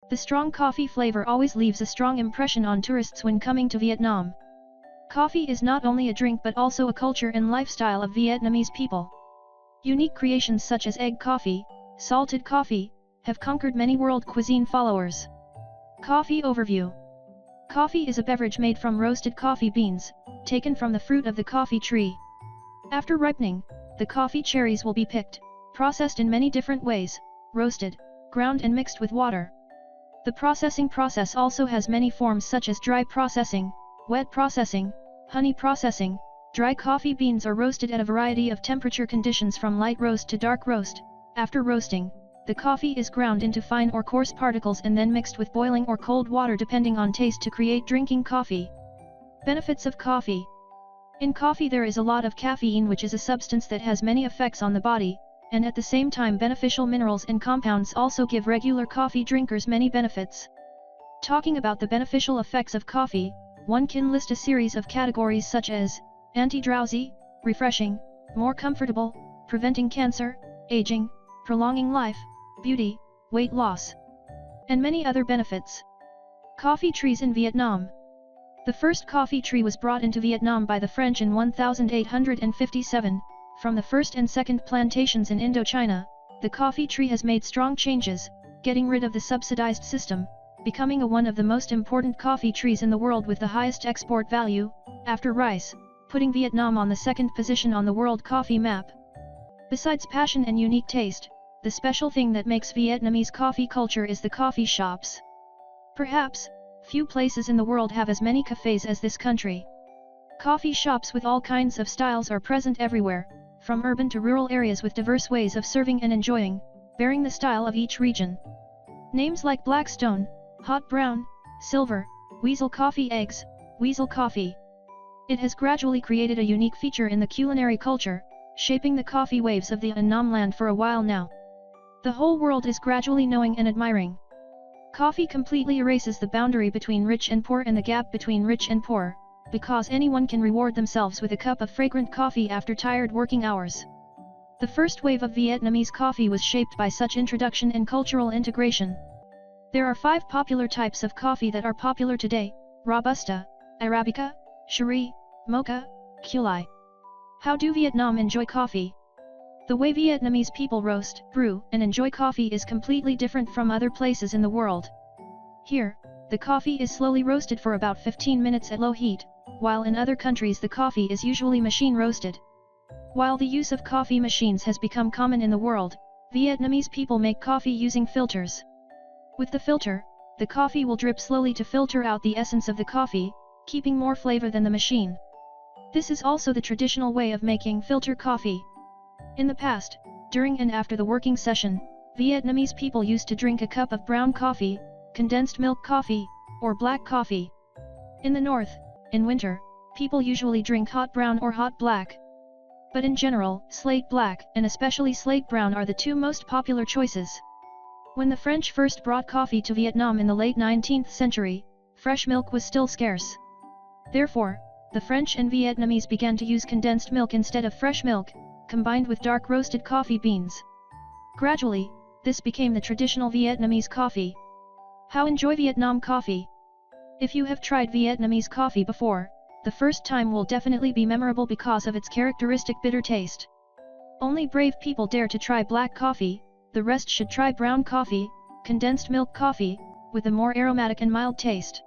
The strong coffee flavor always leaves a strong impression on tourists when coming to Vietnam. Coffee is not only a drink but also a culture and lifestyle of Vietnamese people. Unique creations such as egg coffee, salted coffee, have conquered many world cuisine followers. Coffee overview. Coffee is a beverage made from roasted coffee beans, taken from the fruit of the coffee tree. After ripening, the coffee cherries will be picked, processed in many different ways, roasted, ground and mixed with water. The processing process also has many forms such as dry processing, wet processing, honey processing. Dry coffee beans are roasted at a variety of temperature conditions from light roast to dark roast. After roasting, the coffee is ground into fine or coarse particles and then mixed with boiling or cold water depending on taste to create drinking coffee. Benefits of coffee. In coffee there is a lot of caffeine, which is a substance that has many effects on the body, and at the same time beneficial minerals and compounds also give regular coffee drinkers many benefits. Talking about the beneficial effects of coffee, one can list a series of categories such as anti-drowsy, refreshing, more comfortable, preventing cancer, aging, prolonging life, beauty, weight loss, and many other benefits. Coffee trees in Vietnam. The first coffee tree was brought into Vietnam by the French in 1857. From the first and second plantations in Indochina, the coffee tree has made strong changes, getting rid of the subsidized system, becoming one of the most important coffee trees in the world with the highest export value, after rice, putting Vietnam on the second position on the world coffee map. Besides passion and unique taste, the special thing that makes Vietnamese coffee culture is the coffee shops. Perhaps, few places in the world have as many cafes as this country. Coffee shops with all kinds of styles are present everywhere, from urban to rural areas with diverse ways of serving and enjoying, bearing the style of each region. Names like Blackstone, Hot Brown, Silver, Weasel Coffee Eggs, Weasel Coffee. It has gradually created a unique feature in the culinary culture, shaping the coffee waves of the Vietnam land for a while now. The whole world is gradually knowing and admiring. Coffee completely erases the boundary between rich and poor and the gap between rich and poor, because anyone can reward themselves with a cup of fragrant coffee after tired working hours. The first wave of Vietnamese coffee was shaped by such introduction and cultural integration. There are 5 popular types of coffee that are popular today: Robusta, Arabica, Cherie, Mocha, Kulai. How do Vietnam enjoy coffee? The way Vietnamese people roast, brew, and enjoy coffee is completely different from other places in the world. Here, the coffee is slowly roasted for about 15 minutes at low heat, while in other countries the coffee is usually machine roasted. While the use of coffee machines has become common in the world, Vietnamese people make coffee using filters. With the filter, the coffee will drip slowly to filter out the essence of the coffee, keeping more flavor than the machine. This is also the traditional way of making filter coffee. In the past, during and after the working session, Vietnamese people used to drink a cup of brown coffee, condensed milk coffee, or black coffee. In the north, in winter, people usually drink hot brown or hot black. But in general, slate black and especially slate brown are the 2 most popular choices. When the French first brought coffee to Vietnam in the late 19th century, fresh milk was still scarce. Therefore, the French and Vietnamese began to use condensed milk instead of fresh milk, combined with dark roasted coffee beans. Gradually, this became the traditional Vietnamese coffee. How enjoy Vietnam coffee? If you have tried Vietnamese coffee before, the first time will definitely be memorable because of its characteristic bitter taste. Only brave people dare to try black coffee, the rest should try brown coffee, condensed milk coffee, with a more aromatic and mild taste.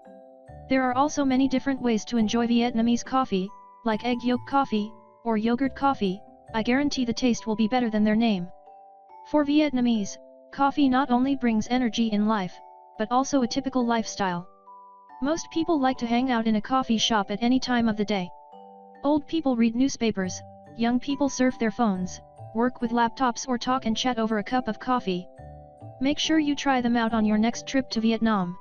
There are also many different ways to enjoy Vietnamese coffee, like egg yolk coffee, or yogurt coffee. I guarantee the taste will be better than their name. For Vietnamese, coffee not only brings energy in life, but also a typical lifestyle. Most people like to hang out in a coffee shop at any time of the day. Old people read newspapers, young people surf their phones, work with laptops or talk and chat over a cup of coffee. Make sure you try them out on your next trip to Vietnam.